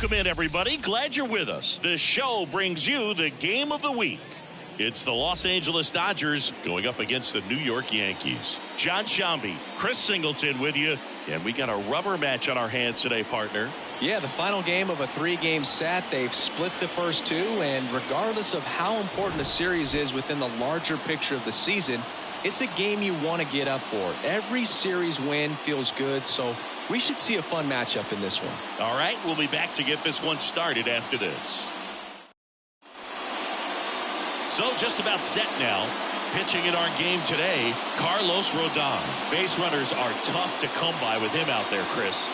Welcome in, everybody. Glad you're with us. This show brings you the game of the week. It's the Los Angeles Dodgers going up against the New York Yankees. John Shambi, Chris Singleton with you, and we got a rubber match on our hands today, partner. Yeah, the final game of a 3-game set. They've split the first two, and regardless of how important a series is within the larger picture of the season, it's a game you want to get up for. Every series win feels good, so we should see a fun matchup in this one. All right, we'll be back to get this one started after this. So just about set now. Pitching in our game today, Carlos Rodon. Base runners are tough to come by with him out there, Chris.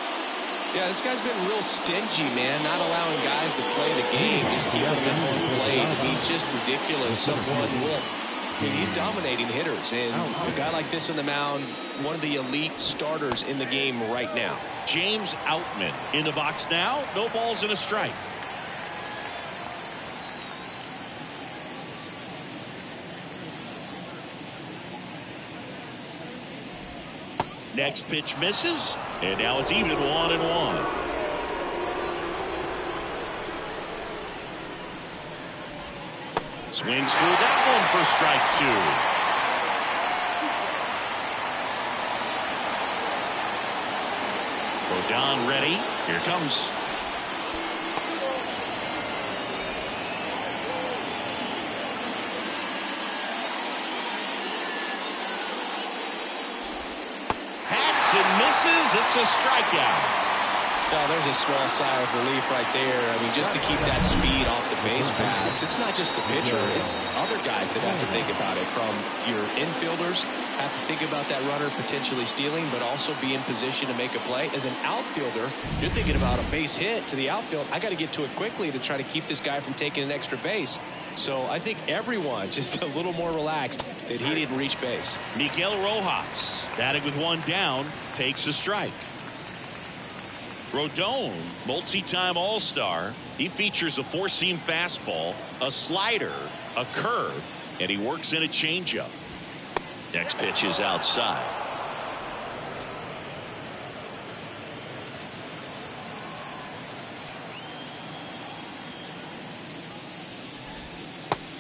Yeah, this guy's been real stingy, man, not allowing guys to play the game, just keeping them at home plate. I mean, just ridiculous. Someone look. I mean, he's dominating hitters, and a guy like this on the mound, one of the elite starters in the game right now. James Outman in the box now. No balls and a strike. Next pitch misses, and now it's even 1-1. Swings through that one for strike two. Rodon ready. Here comes. Hacks and misses. It's a strikeout. Oh, there's a small sigh of relief right there. I mean, just to keep that speed off the base paths. It's not just the pitcher. It's other guys that have to think about it. From your infielders have to think about that runner potentially stealing, but also be in position to make a play. As an outfielder, you're thinking about a base hit to the outfield. I got to get to it quickly to try to keep this guy from taking an extra base. So I think everyone just a little more relaxed that he didn't reach base. Miguel Rojas, batting with one down, takes a strike. Rodon, multi-time All-Star. He features a four-seam fastball, a slider, a curve, and he works in a changeup. Next pitch is outside.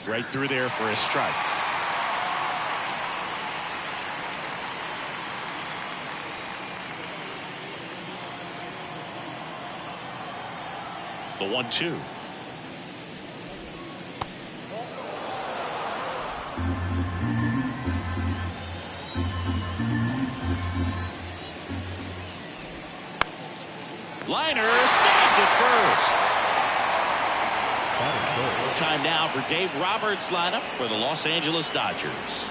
Right through there for a strike. The 1-2. Liner stopped at first. Time now for Dave Roberts' lineup for the Los Angeles Dodgers.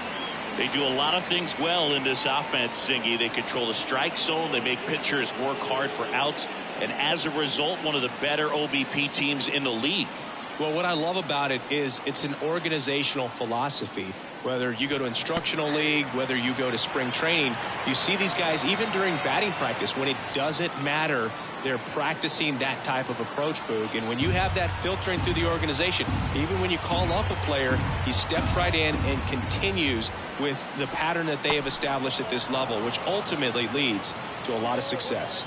They do a lot of things well in this offense, Singy. They control the strike zone. They make pitchers work hard for outs. And as a result, one of the better OBP teams in the league. Well, what I love about it is it's an organizational philosophy. Whether you go to instructional league, whether you go to spring training, you see these guys even during batting practice when it doesn't matter. They're practicing that type of approach, Boog. And when you have that filtering through the organization, even when you call up a player, he steps right in and continues with the pattern that they have established at this level, which ultimately leads to a lot of success.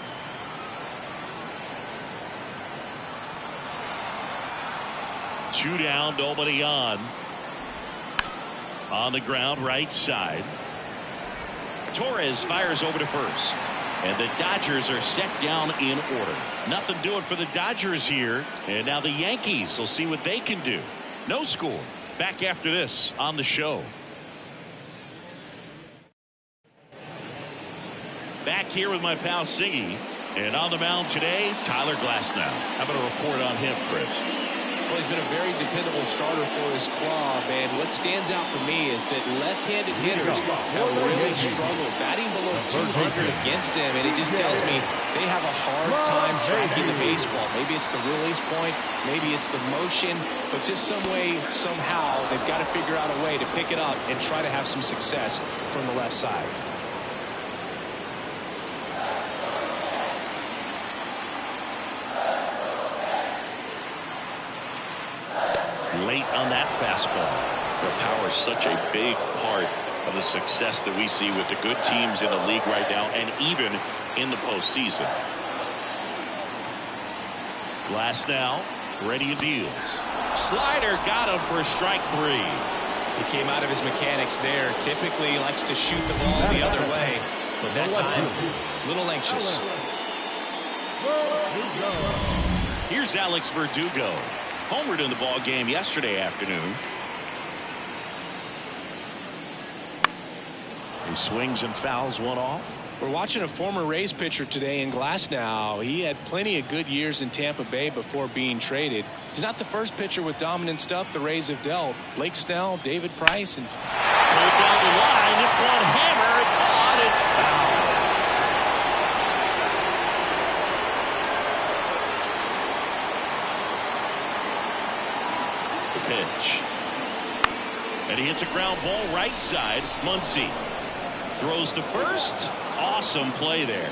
Two down, nobody on. On the ground, right side. Torres fires over to first. And the Dodgers are set down in order. Nothing doing for the Dodgers here. And now the Yankees will see what they can do. No score. Back after this on the show. Back here with my pal Siggy. And on the mound today, Tyler Glasnow. How about a report on him, Chris? Well, he's been a very dependable starter for his club, and what stands out for me is that left-handed hitters have really struggled batting below 200 against him, and it just tells me they have a hard time tracking the baseball. Maybe it's the release point, maybe it's the motion, but just some way, somehow, they've got to figure out a way to pick it up and try to have some success from the left side. Late on that fastball. The power is such a big part of the success that we see with the good teams in the league right now, and even in the postseason. Glass now, ready and deals. Slider got him for strike 3. He came out of his mechanics there. Typically he likes to shoot the ball the other way, but that time, a little anxious. Here's Alex Verdugo. Homered in the ball game yesterday afternoon. He swings and fouls one off. We're watching a former Rays pitcher today in Glasnow. He had plenty of good years in Tampa Bay before being traded. He's not the first pitcher with dominant stuff the Rays have dealt. Blake Snell, David Price, and goes down the line. This one hammered, but it's foul. The pitch, and he hits a ground ball right side. Muncy throws to first. Awesome play there.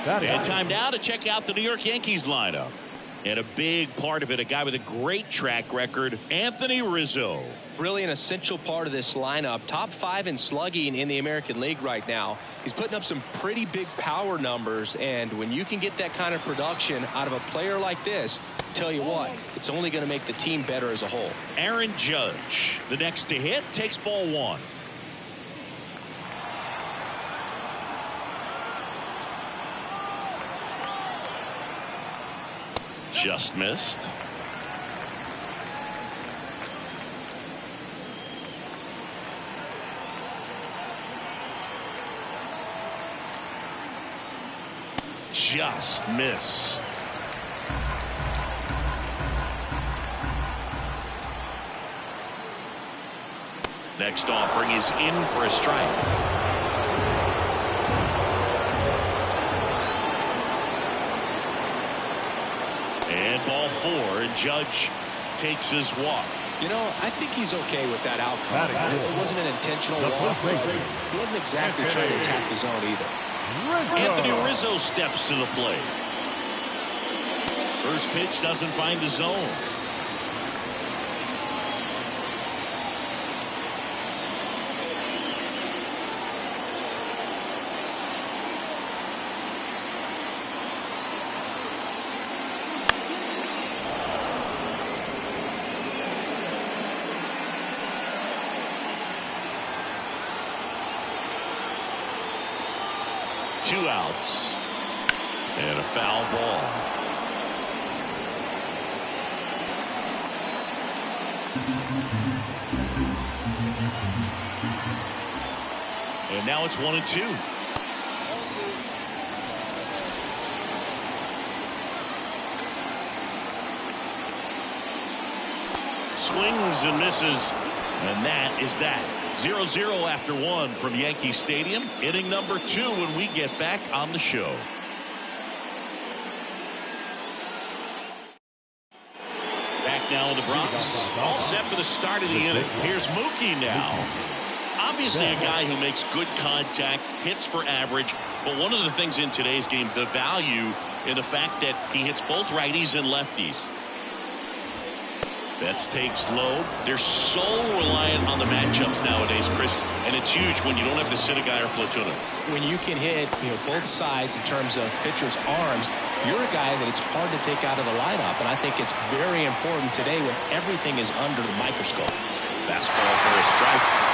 And time now to check out the New York Yankees lineup. And a big part of it, a guy with a great track record, Anthony Rizzo. Really an essential part of this lineup. Top 5 in slugging in the American League right now. He's putting up some pretty big power numbers, and when you can get that kind of production out of a player like this, tell you what, it's only going to make the team better as a whole. Aaron Judge, the next to hit, takes ball 1. Just missed. Just missed. Next offering is in for a strike. Ball 4, and Judge takes his walk. You know, I think he's okay with that outcome. It wasn't an intentional walk. He wasn't exactly trying to attack the zone either. Anthony Rizzo steps to the plate. First pitch doesn't find the zone. Two outs and a foul ball. And now it's 1-2. Swings and misses, and that is that. 0-0 after 1 from Yankee Stadium. Inning number 2 when we get back on the show. Back now in the Bronx. All set for the start of the inning. Here's Mookie now. Obviously a guy who makes good contact, hits for average, but one of the things in today's game, the value in the fact that he hits both righties and lefties. Betts takes low. They're so reliant on the matchups nowadays, Chris, and it's huge when you don't have to sit a guy or platoon him. When you can hit, both sides in terms of pitchers' arms, you're a guy that it's hard to take out of the lineup, and I think it's very important today when everything is under the microscope. Fastball for a strike.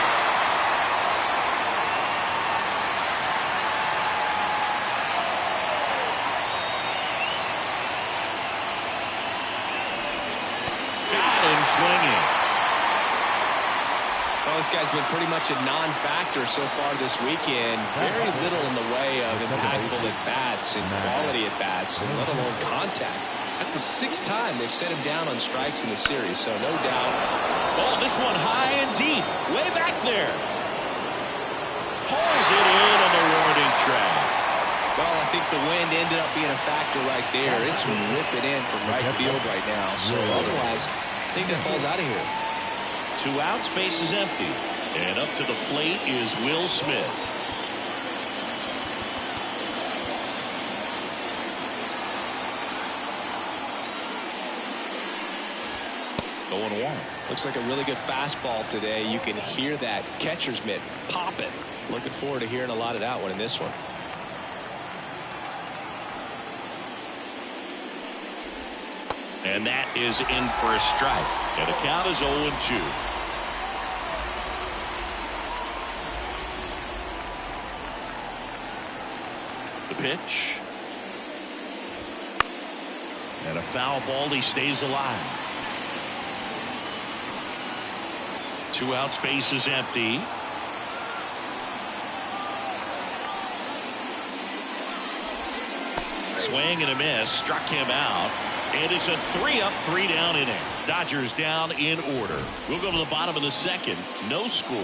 Swinging. Well, this guy's been pretty much a non-factor so far this weekend. Very little in the way of impactful at-bats and quality at-bats, and let alone contact. That's the 6th time they've set him down on strikes in the series, so no doubt. Oh, this one high and deep. Way back there. Pulls it in on the warning track. Well, I think the wind ended up being a factor right there. It's ripping in from right field right now, so otherwise, I think that ball's out of here. 2 outs, base is empty. And up to the plate is Will Smith. Going 1. Looks like a really good fastball today. You can hear that catcher's mitt popping. Looking forward to hearing a lot of that one in this one. And that is in for a strike. And the count is 0-2. The pitch. And a foul ball. He stays alive. 2 outs, base is empty. Swing and a miss. Struck him out. And it's a 3-up, 3-down inning. Dodgers down in order. We'll go to the bottom of the second. No score.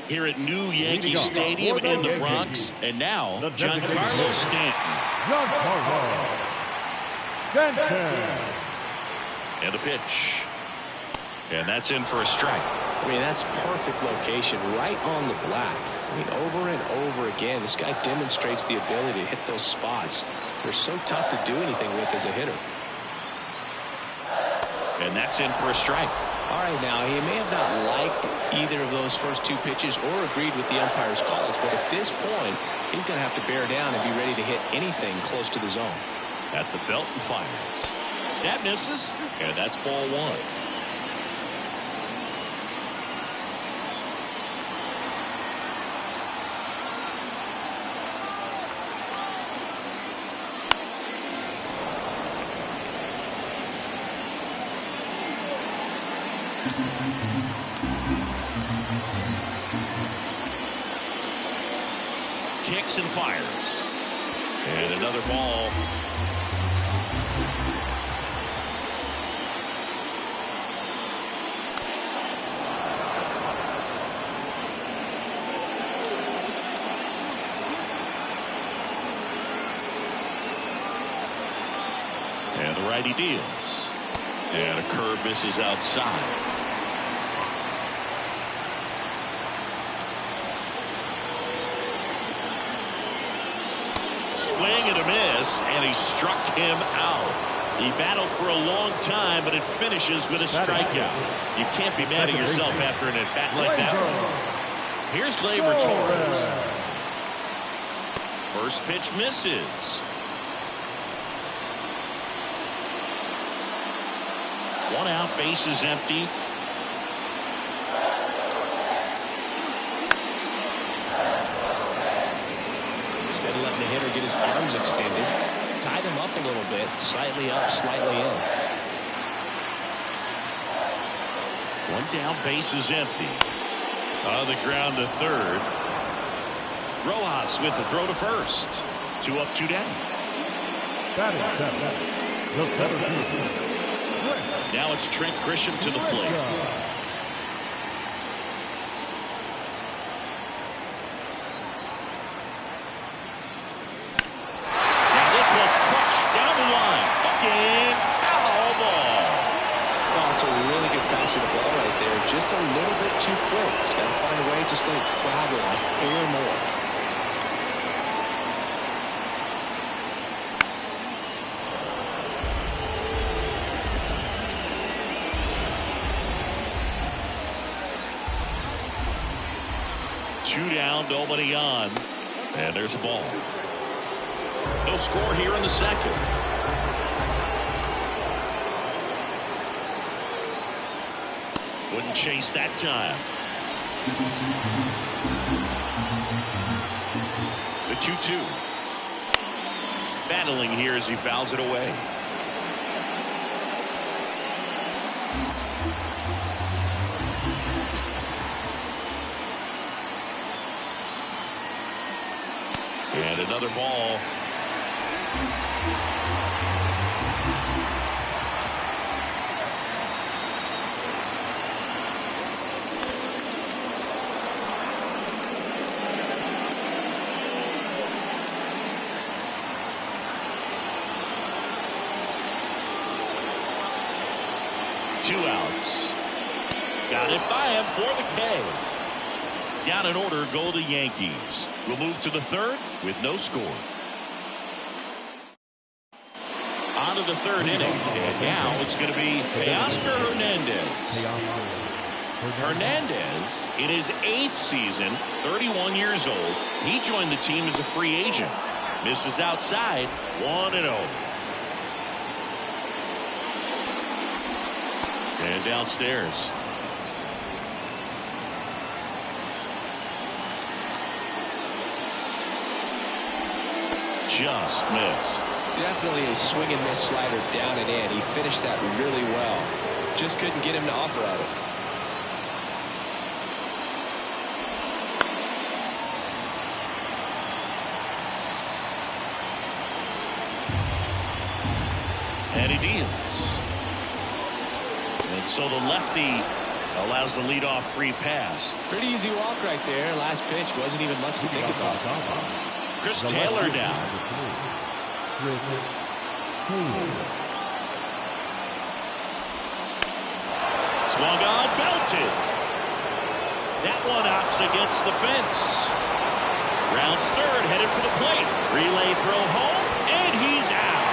Here at New Yankee Stadium in the Bronx. And now, Giancarlo Stanton. And the pitch. And that's in for a strike. I mean, that's perfect location, right on the black. I mean, over and over again, this guy demonstrates the ability to hit those spots. They're so tough to do anything with as a hitter. And that's in for a strike. All right, now, he may have not liked either of those first 2 pitches or agreed with the umpire's calls, but at this point, he's going to have to bear down and be ready to hit anything close to the zone. At the belt and fires. That misses, and that's ball 1. Kicks and fires. And another ball. And the righty deals. And a curve misses outside. Swing and a miss, and he struck him out. He battled for a long time, but it finishes with a strikeout. You can't be mad at yourself after an at-bat like that one. Here's Gleyber Torres. First pitch misses. 1 out, base is empty. Instead of letting the hitter get his arms extended, tied him up a little bit, slightly up, slightly in. 1 down, base is empty. On the ground to third. Rojas with the throw to first. 2 up, 2 down. Now it's Trent Grisham to the plate. Now this one's crushed down the line. Again, foul ball. Well, it's a really good pass of the ball right there. Just a little bit too quick. It's got to find a way, just let it travel a hair more. Two down, nobody on. And there's a ball. No score here in the second. Wouldn't chase that time. The 2-2. Battling here as he fouls it away. And another ball. Two outs. Got it by him for the K. Down in order go the Yankees. We'll move to the third with no score. On to the third inning. And now it's going to be Teoscar Hernandez. Hernandez, in his 8th season, 31 years old. He joined the team as a free agent. Misses outside, 1-0. And downstairs. Just missed. Definitely a swing and miss slider down and in. He finished that really well. Just couldn't get him to offer at it. And he deals. And so the lefty allows the leadoff free pass. Pretty easy walk right there. Last pitch wasn't even much to think about. Chris Taylor down. Swung on, belted. That one opts against the fence. Rounds third, headed for the plate. Relay throw home, and he's out.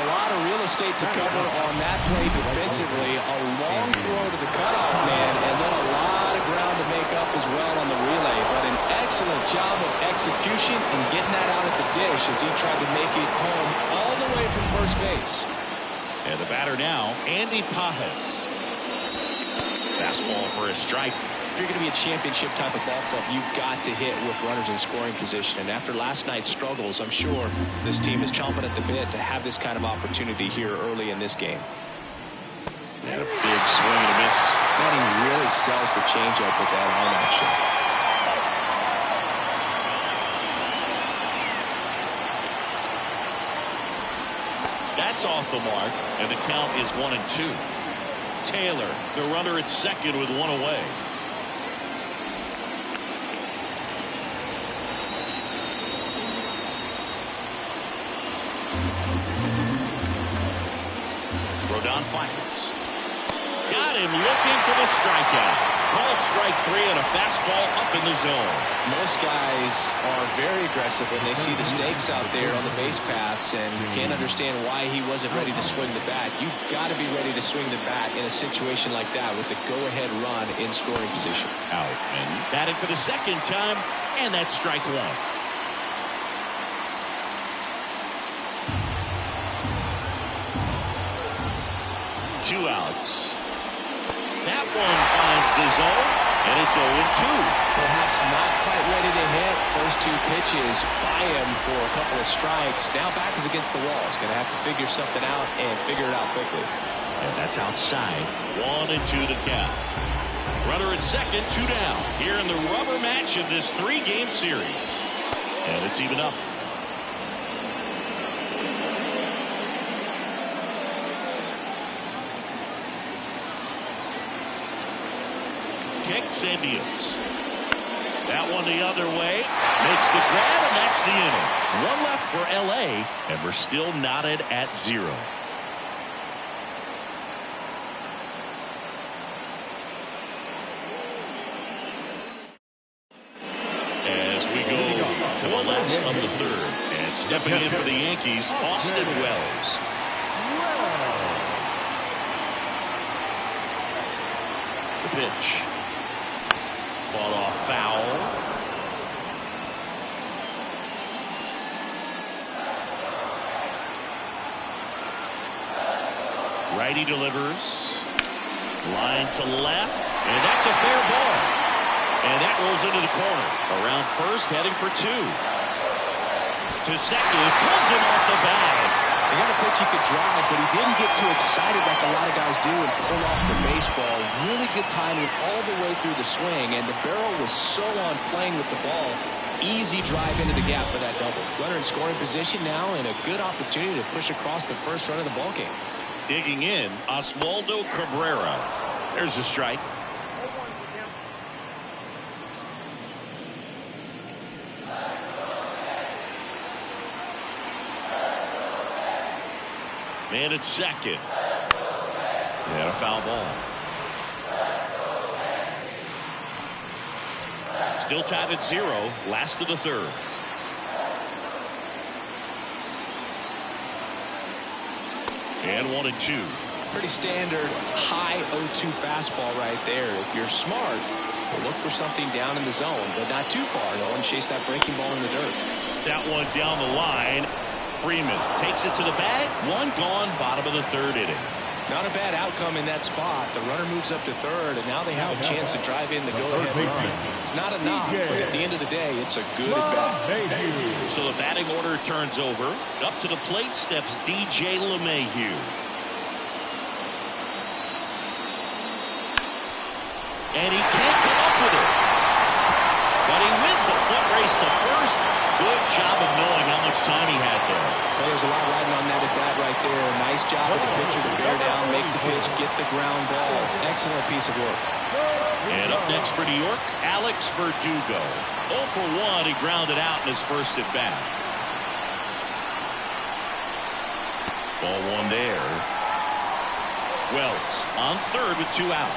A lot of real estate to cover on that play defensively. A long throw to the cutoff man, and then a lot of ground to make up as well on the relay. But an excellent job of execution and getting that out at the dish as he tried to make it home all the way from first base. And the batter now, Andy Pajas. Fastball for a strike. If you're going to be a championship type of ball club, you've got to hit with runners in scoring position. And after last night's struggles, I'm sure this team is chomping at the bit to have this kind of opportunity here early in this game. And a big swing and a miss. And he really sells the changeup with that arm action. That's off the mark, and the count is 1-2. Taylor, the runner at second with one away. Rodon fires. Got him looking for the strikeout. Called strike 3 and a fastball up in the zone. Most guys are very aggressive when they see the stakes out there on the base paths and can't understand why he wasn't ready to swing the bat. You've got to be ready to swing the bat in a situation like that with the go-ahead run in scoring position. Out and batting for the second time, and that's strike 1. Two outs. That one finds the zone, and it's 0-2. Perhaps not quite ready to hit. First 2 pitches by him for a couple of strikes. Now back is against the wall. He's going to have to figure something out and figure it out quickly. And that's outside. 1-2 the count. Runner at second, 2 down. Here in the rubber match of this 3-game series. And it's even up. Kicks and deals. That one the other way. Makes the grab, and that's the inning. 1 left for L.A., and we're still knotted at 0. As we go to the last of the third. And stepping in for the Yankees, Austin Wells. The pitch. Fought off foul. Righty delivers. Line to left. And that's a fair ball. And that rolls into the corner. Around first, heading for 2. To second. Pulls him off the bag. He got a pitch he could drive, but he didn't get too excited like a lot of guys do and pull off the baseball. Really good timing all the way through the swing, and the barrel was so on playing with the ball. Easy drive into the gap for that double. Runner in scoring position now, and a good opportunity to push across the first run of the ball game. Digging in, Oswaldo Cabrera. There's a strike. Man at second. And a foul ball. Still tied at 0. Last of the third. And 1-2. Pretty standard high 0-2 fastball right there. If you're smart, look for something down in the zone, but not too far, though, and chase that breaking ball in the dirt. That one down the line. Freeman takes it to the bag. One gone, bottom of the third inning. Not a bad outcome in that spot. The runner moves up to third, and now they have a chance to drive in the go-ahead run. It's not a knock, but at the end of the day, it's a good at-bat. So the batting order turns over. Up to the plate steps DJ LeMahieu. And he can't come up with it. But he wins the foot race to first. Good job of knowing how much time he had there. Well, there's a lot riding on that at-bat right there. Nice job of the pitcher to bear down, make the pitch, get the ground ball. Excellent piece of work. And up next for New York, Alex Verdugo. 0 for 1, he grounded out in his first at-bat. Ball one there. Wells on third with 2 out.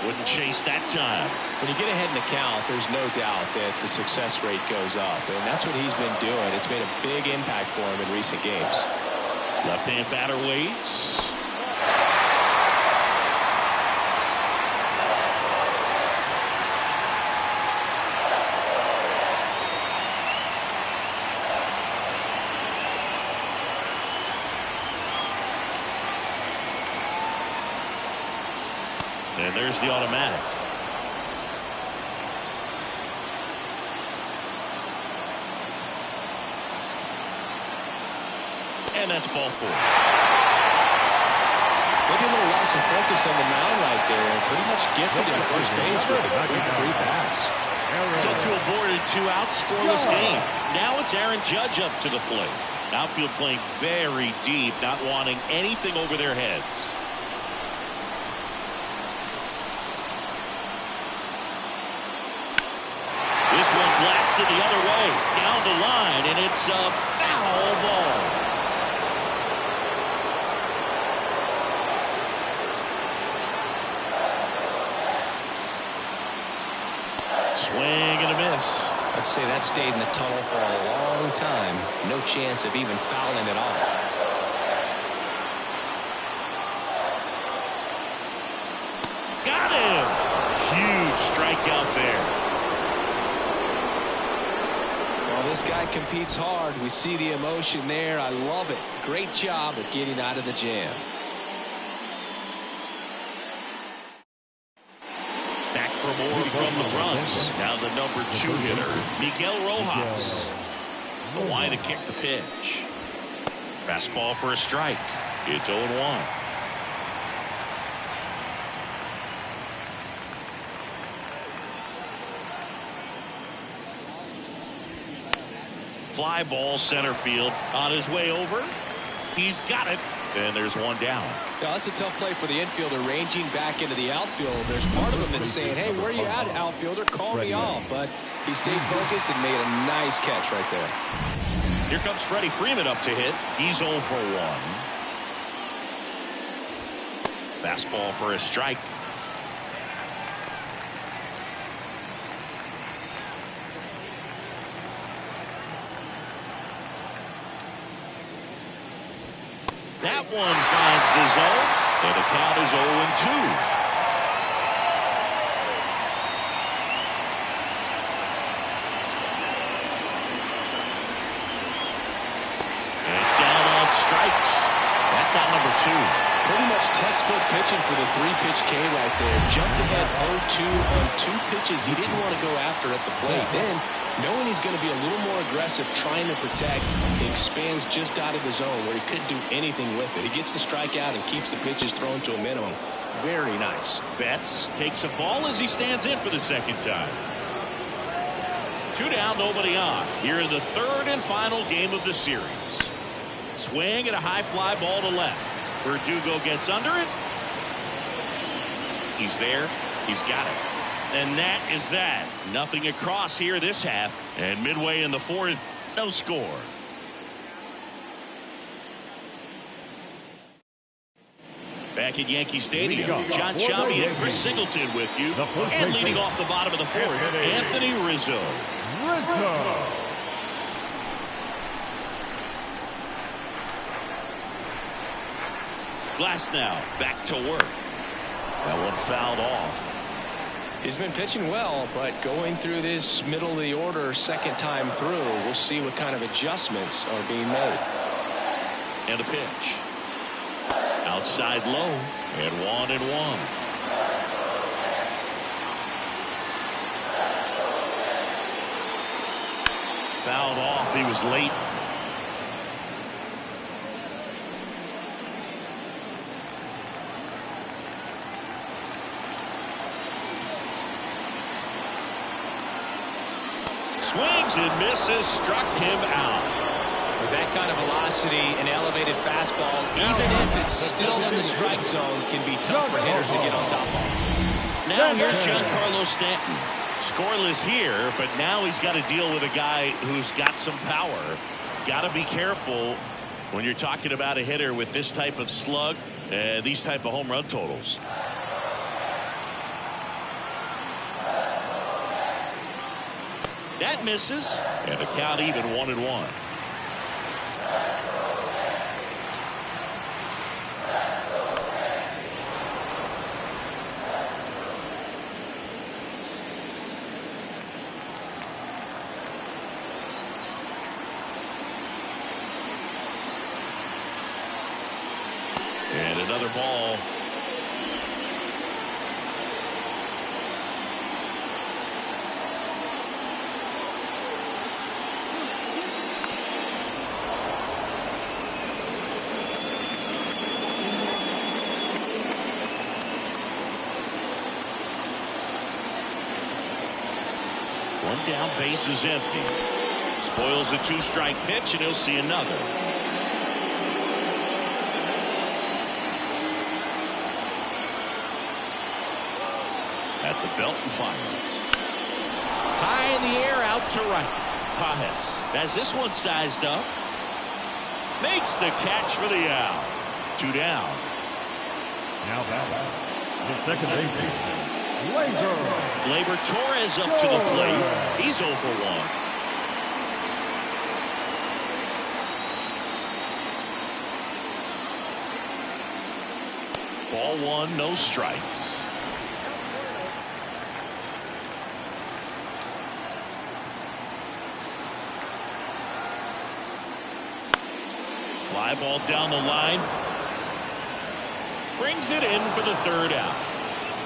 Wouldn't chase that time. When you get ahead in the count, there's no doubt that the success rate goes up, and that's what he's been doing. It's made a big impact for him in recent games. Left-hand batter waits. And there's the automatic. And that's ball 4. Maybe a little loss of focus on the mound right there. Pretty much gifted in first base with a quick free pass. So to avoid a 2-out scoreless game. Now it's Aaron Judge up to the plate. Outfield playing very deep, not wanting anything over their heads. This one blasted the other way, down the line, and it's a foul ball. Swing and a miss. I'd say that stayed in the tunnel for a long time. No chance of even fouling it off. Got him! Huge strikeout there. This guy competes hard. We see the emotion there. I love it. Great job of getting out of the jam. Back for more from the runs. Now the number 2 hitter, Miguel Rojas. The line to kick the pitch. Fastball for a strike. It's 0-1. Fly ball center field on his way over. He's got it. And there's one down. Now, that's a tough play for the infielder ranging back into the outfield. There's part of him that's saying, hey, where are you at, outfielder? Call me off. But he stayed focused and made a nice catch right there. Here comes Freddie Freeman up to hit. He's 0 for 1. Fastball for a strike. That one finds the zone, and the count is 0-2. And down on strikes. That's out number 2. Pretty much textbook pitching for the 3-pitch K right there. Jumped ahead 0-2 on 2 pitches he didn't want to go after at the plate. Then, knowing he's going to be a little more aggressive, trying to protect, he expands just out of the zone where he couldn't do anything with it. He gets the strikeout and keeps the pitches thrown to a minimum. Very nice. Betts takes a ball as he stands in for the second time. 2 down, nobody on. Here in the third and final game of the series. Swing and a high fly ball to left. Verdugo gets under it. He's there. He's got it. And that is that. Nothing across here this half. And midway in the fourth, no score. Back at Yankee Stadium, John Chambi and Chris Singleton with you. And leading off the bottom of the fourth, Anthony Rizzo. Glasnow back to work. That one fouled off. He's been pitching well, but going through this middle of the order second time through, we'll see what kind of adjustments are being made. And a pitch. Outside low, and 1-1. Fouled off. He was late. Swings and misses, struck him out. With that kind of velocity, an elevated fastball, even if it's still in the strike zone, can be tough for hitters to get on top of. Now here's Giancarlo Stanton. Scoreless here, but now he's got to deal with a guy who's got some power. Got to be careful when you're talking about a hitter with this type of slug and these type of home run totals. That misses, and the count even 1-1. And another ball. One down, base is empty. Spoils the 2-strike pitch, and he'll see another. At the belt and fires. High in the air, out to right. Pajes has this one sized up. Makes the catch for the out. 2 down. Now back. The second baseman. Labor Torres up to the plate. He's 0 for 1. Ball 1, no strikes. Fly ball down the line. Brings it in for the 3rd out.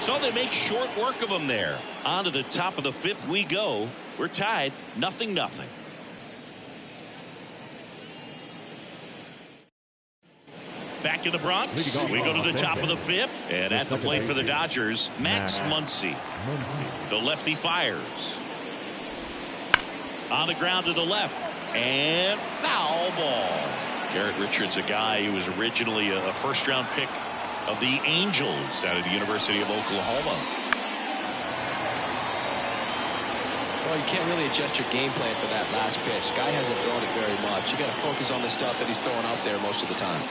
So they make short work of him there. On to the top of the 5th we go. We're tied 0-0. Back in the Bronx. We go to the top of the 5th. And at the plate for the Dodgers, Max Muncy. The lefty fires. On the ground to the left. And foul ball. Garrett Richards, a guy who was originally a first-round pick of the Angels out of the University of Oklahoma. Well, you can't really adjust your game plan for that last pitch. Guy hasn't thrown it very much. You got to focus on the stuff that he's throwing out there most of the time.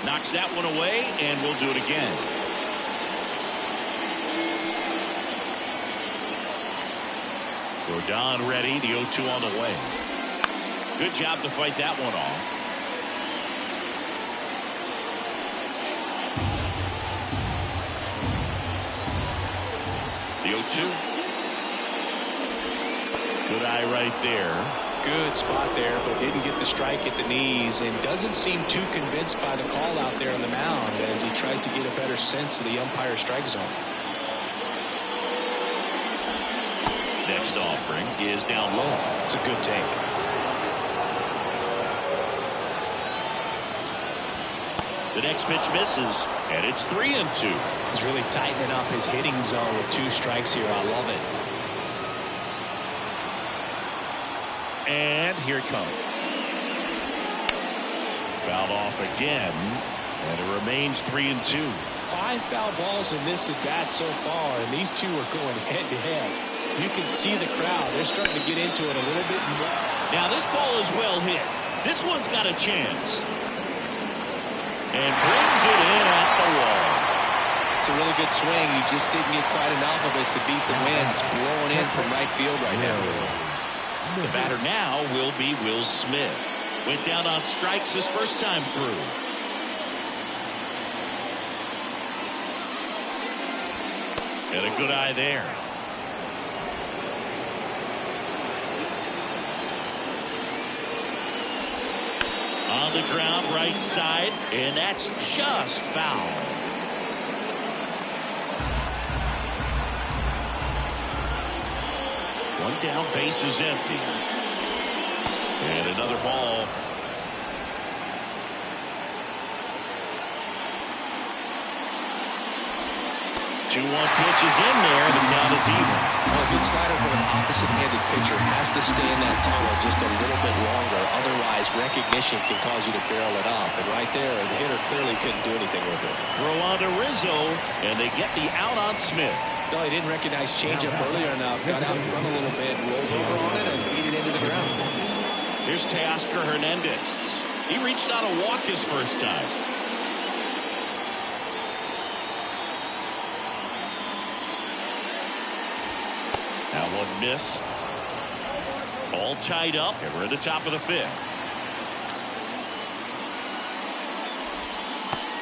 Knocks that one away, and we'll do it again. Rodon ready. The 0-2 on the way. Good job to fight that one off. The 0-2. Good eye right there. Good spot there, but didn't get the strike at the knees, and doesn't seem too convinced by the call out there on the mound as he tries to get a better sense of the umpire strike zone. Next offering is down low. It's a good take. The next pitch misses, and it's 3-2. He's really tightening up his hitting zone with 2 strikes here. I love it. And here it comes. Fouled off again, and it remains 3-2. 5 foul balls in this at bat so far, and these two are going head to head. You can see the crowd. They're starting to get into it a little bit more. Now this ball is well hit. This one's got a chance. And brings it in at the wall. It's a really good swing. He just didn't get quite enough of it to beat the wind. It's blowing in from right field right now. The batter now will be Will Smith. Went down on strikes his first time through. And a good eye there. On the ground, right side, and that's just foul. One down, base is empty. And another ball. 2-1 pitch is in there. The count is even. Well, a good slider from an opposite-handed pitcher has to stay in that tunnel just a little bit longer. Otherwise, recognition can cause you to barrel it off. And right there, the hitter clearly couldn't do anything with it. Throw on to Rizzo, and they get the out on Smith. No, he didn't recognize changeup earlier enough. Got out in front a little bit, rolled over on it, and beat it into the ground. Here's Teoscar Hernandez. He reached on a walk his first time. That one missed. All tied up, and we're at the top of the fifth.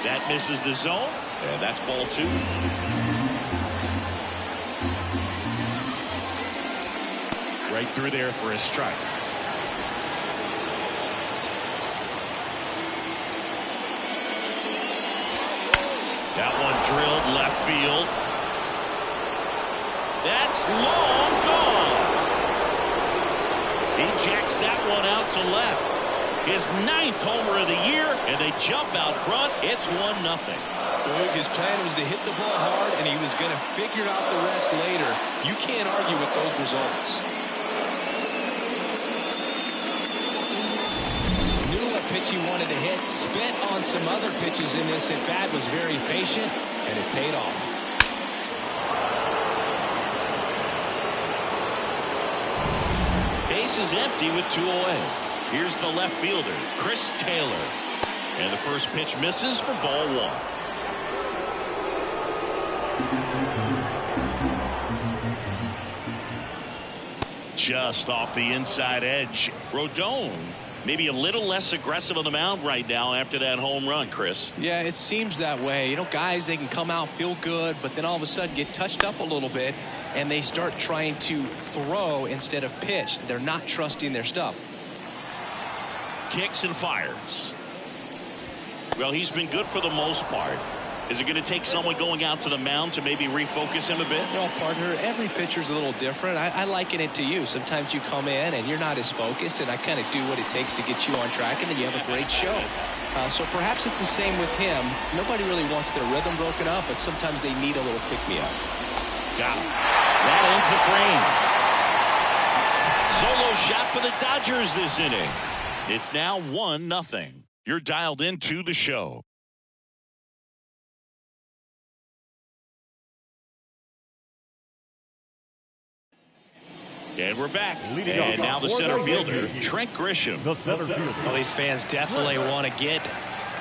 That misses the zone, and that's ball 2. Right through there for a strike. That one drilled left field. That's long gone. He jacks that one out to left. His 9th homer of the year, and they jump out front. It's 1-0. His plan was to hit the ball hard, and he was going to figure out the rest later. You can't argue with those results. Knew what pitch he wanted to hit. Spent on some other pitches in this at bat. Was very patient, and it paid off. Base is empty with 2 away. Here's the left fielder, Chris Taylor. And the first pitch misses for ball 1. Just off the inside edge. Rodon maybe a little less aggressive on the mound right now after that home run, Chris. Yeah, it seems that way. You know, guys, they can come out, feel good, but then all of a sudden get touched up a little bit, and they start trying to throw instead of pitch. They're not trusting their stuff. Kicks and fires. Well, he's been good for the most part. Is it going to take someone going out to the mound to maybe refocus him a bit? You know, partner, every pitcher's a little different. I liken it to you. Sometimes you come in and you're not as focused, and I kind of do what it takes to get you on track, and then you have a great show. So perhaps it's the same with him. Nobody really wants their rhythm broken up, but sometimes they need a little pick-me-up. Got him. That ends the frame. Solo shot for the Dodgers this inning. It's now 1-0. You're dialed into the show. And we're back. And now the center fielder, Trent Grisham. Well, these fans definitely want to get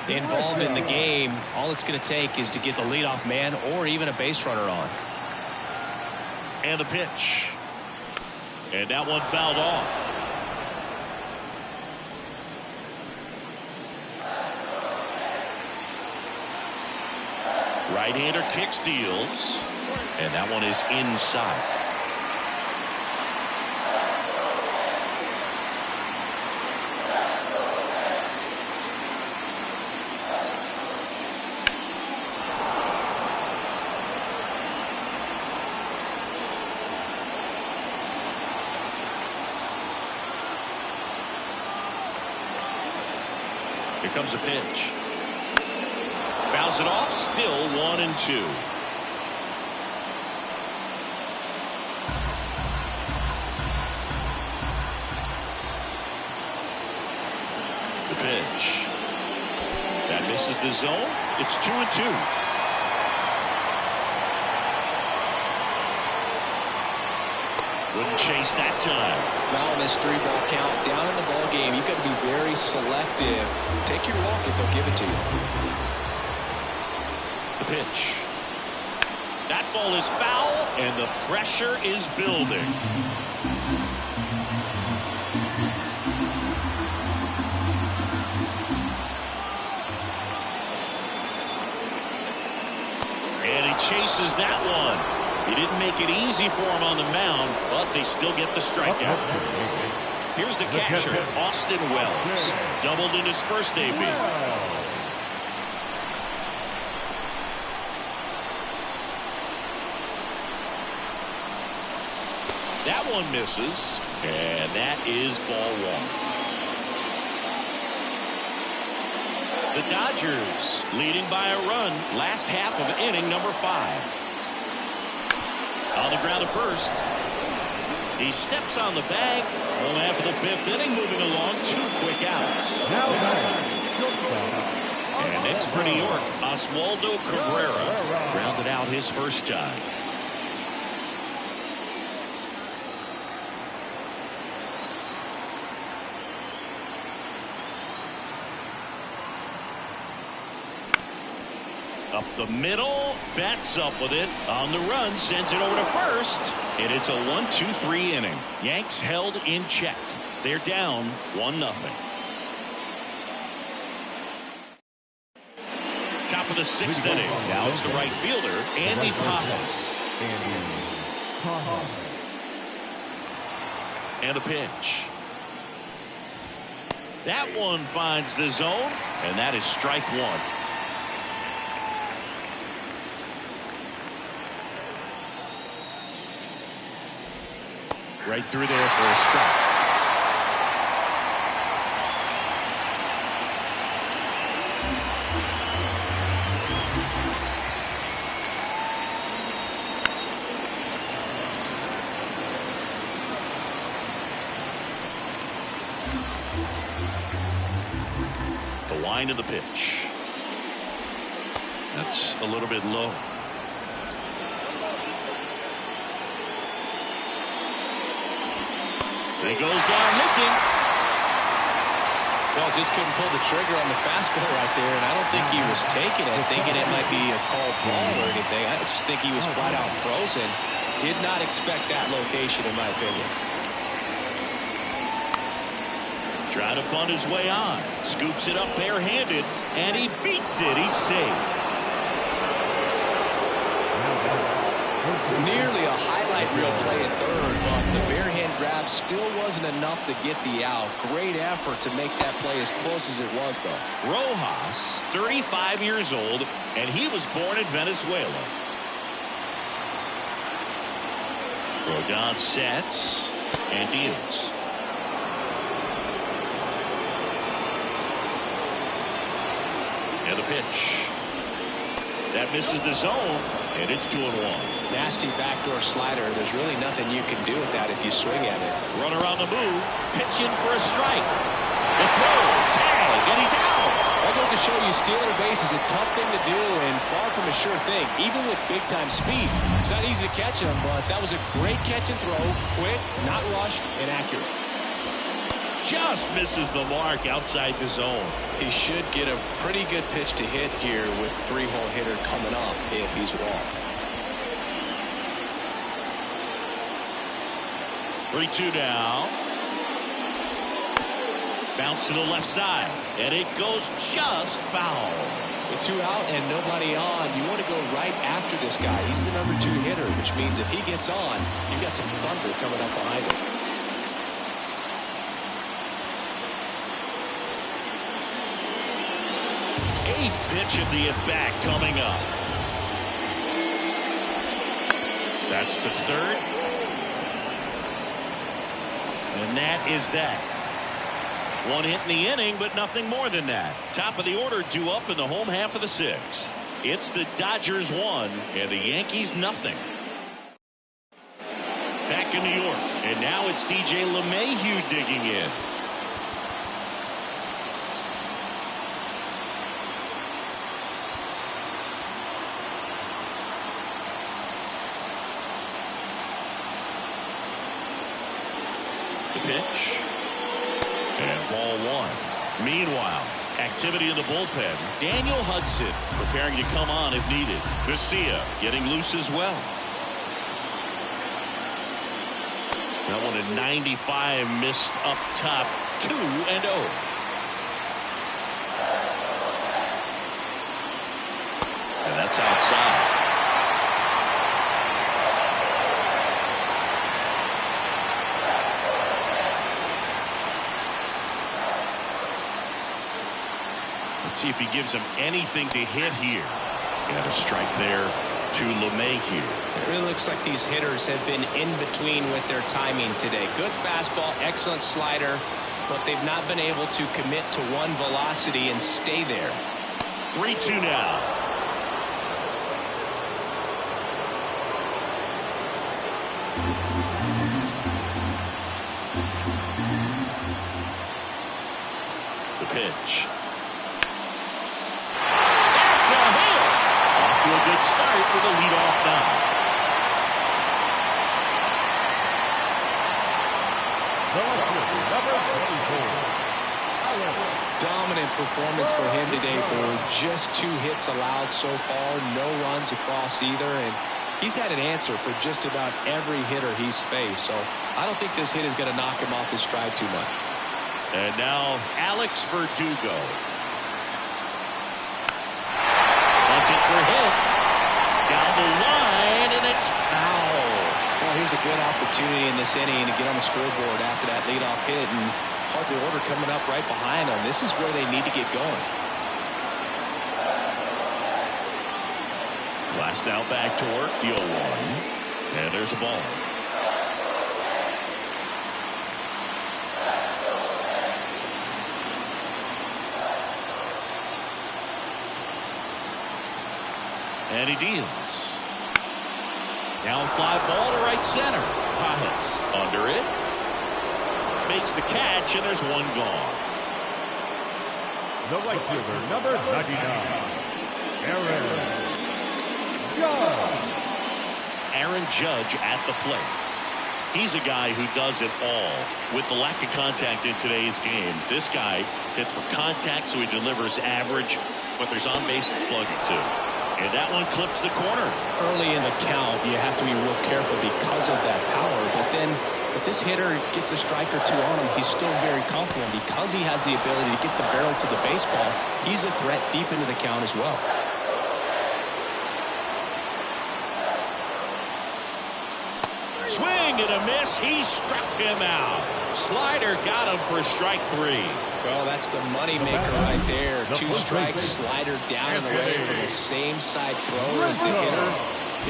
involved in the game. All it's going to take is to get the leadoff man or even a base runner on. And the pitch. And that one fouled off. Right-hander kick steals. And that one is inside. Here comes a pitch. Bounce it off. Still 1-2. The pitch. That misses the zone. It's 2-2. Wouldn't chase that time. Now in this 3-ball count, down in the ball game, you've got to be very selective. Take your walk if they'll give it to you. The pitch. That ball is foul, and the pressure is building. misses that one. He didn't make it easy for him on the mound, but they still get the strikeout. Here's the catcher, Austin Wells. Doubled in his first AB. That one misses, and that is ball one. The Dodgers leading by a run, last half of inning number 5. On the ground to first. He steps on the bag. Home half of the 5th inning, moving along, 2 quick outs. And next for New York, Oswaldo Cabrera grounded out his first time. Up the middle, bats up with it. On the run, sends it over to first. And it's a 1-2-3 inning. Yanks held in check. They're down 1-0. Top of the 6th inning. Now it's the right fielder, Andy Pajas. And a pitch. That one finds the zone, and that is strike one. Right through there for a strike. The wind of the pitch. That's a little bit low. He goes down looking. Well, just couldn't pull the trigger on the fastball right there, and I don't think he was taking it, thinking it might be a called ball or anything. I just think he was flat out frozen. Did not expect that location, in my opinion. Trying to bunt his way on. Scoops it up barehanded, and he beats it. He's safe. Nearly a highlight reel play at third, but the barehand grab still wasn't enough to get the out. Great effort to make that play as close as it was, though. Rojas, 35 years old, and he was born in Venezuela. Rodon sets and deals. And the pitch. That misses the zone, and it's 2-1. Nasty backdoor slider. There's really nothing you can do with that if you swing at it. Runner on the move, pitching for a strike. The throw, tag, and he's out. That goes to show you stealing a base is a tough thing to do and far from a sure thing, even with big-time speed. It's not easy to catch him, but that was a great catch and throw. Quick, not rushed, and accurate. Just misses the mark outside the zone. He should get a pretty good pitch to hit here with 3-hole hitter coming up if he's walked. 3-2 now. Bounce to the left side, and it goes just foul. With 2 out and nobody on, you want to go right after this guy. He's the number 2 hitter, which means if he gets on, you've got some thunder coming up behind him. 8th pitch of the at-bat coming up. That's to third. And that is that. 1 hit in the inning, but nothing more than that. Top of the order due up in the home half of the 6th. It's the Dodgers 1 and the Yankees nothing. Back in New York, and now it's DJ LeMahieu digging in. Pitch and ball 1. Meanwhile, activity in the bullpen. Daniel Hudson preparing to come on if needed. Garcia getting loose as well. That one at 95 missed up top. 2-0. And that's outside. Let's see if he gives him anything to hit here. Got a strike there to LeMahieu. It really looks like these hitters have been in between with their timing today. Good fastball, excellent slider, but they've not been able to commit to one velocity and stay there. 3-2 now. The pitch. That's a hit. Off to a good start with a leadoff knock. Dominant performance for him today, Boyd. Just 2 hits allowed so far, no runs across either, and he's had an answer for just about every hitter he's faced, so I don't think this hit is going to knock him off his stride too much. And now Alex Verdugo. Hunting for hit. Down the line, and it's foul. Well, here's a good opportunity in this inning to get on the scoreboard after that leadoff hit, and hard the order coming up right behind them. This is where they need to get going. Glass now back to work, the 0-1. And there's a ball. And he deals. Now a fly ball to right center. Pajas under it. Makes the catch, and there's one gone. The right fielder, number 99, Aaron Judge at the plate. He's a guy who does it all. With the lack of contact in today's game, this guy hits for contact, so he delivers average, but there's on-base and slugging too. And that one clips the corner. Early in the count, you have to be real careful because of that power. But then if this hitter gets a strike or two on him, he's still very comfortable. Because he has the ability to get the barrel to the baseball, he's a threat deep into the count as well. Swing and a miss. He struck him out. Slider got him for strike 3. Well, that's the moneymaker right there. 2 strikes, slider down and away from the same side throw as the hitter.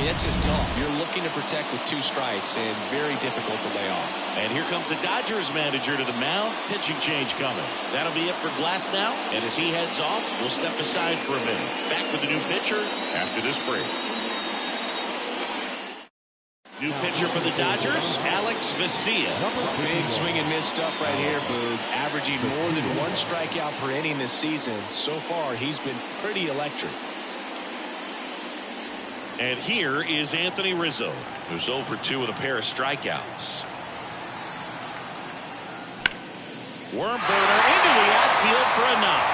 It's just tough. You're looking to protect with 2 strikes and very difficult to lay off. And here comes the Dodgers manager to the mound. Pitching change coming. That'll be it for Glass now. And as he heads off, we'll step aside for a minute. Back with the new pitcher after this break. New pitcher for the Dodgers, Alex Vesia. Big swing and miss stuff right here, Boog. Averaging more than 1 strikeout per inning this season. So far, he's been pretty electric. And here is Anthony Rizzo, who's 0 for 2 with a pair of strikeouts. Worm burner into the outfield for a knock.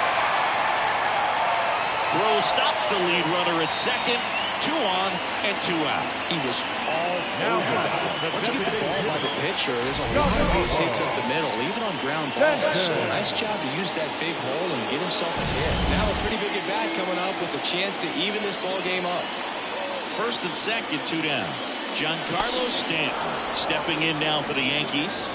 Throw stops the lead runner at second. 2 on and 2 out. He was all over that. Once you get the ball by the pitcher, there's a lot of base hits up the middle, even on ground balls. So nice job to use that big hole and get himself a hit. Now a pretty big at bat coming up with a chance to even this ball game up. First and second, 2 down. Giancarlo Stanton stepping in now for the Yankees.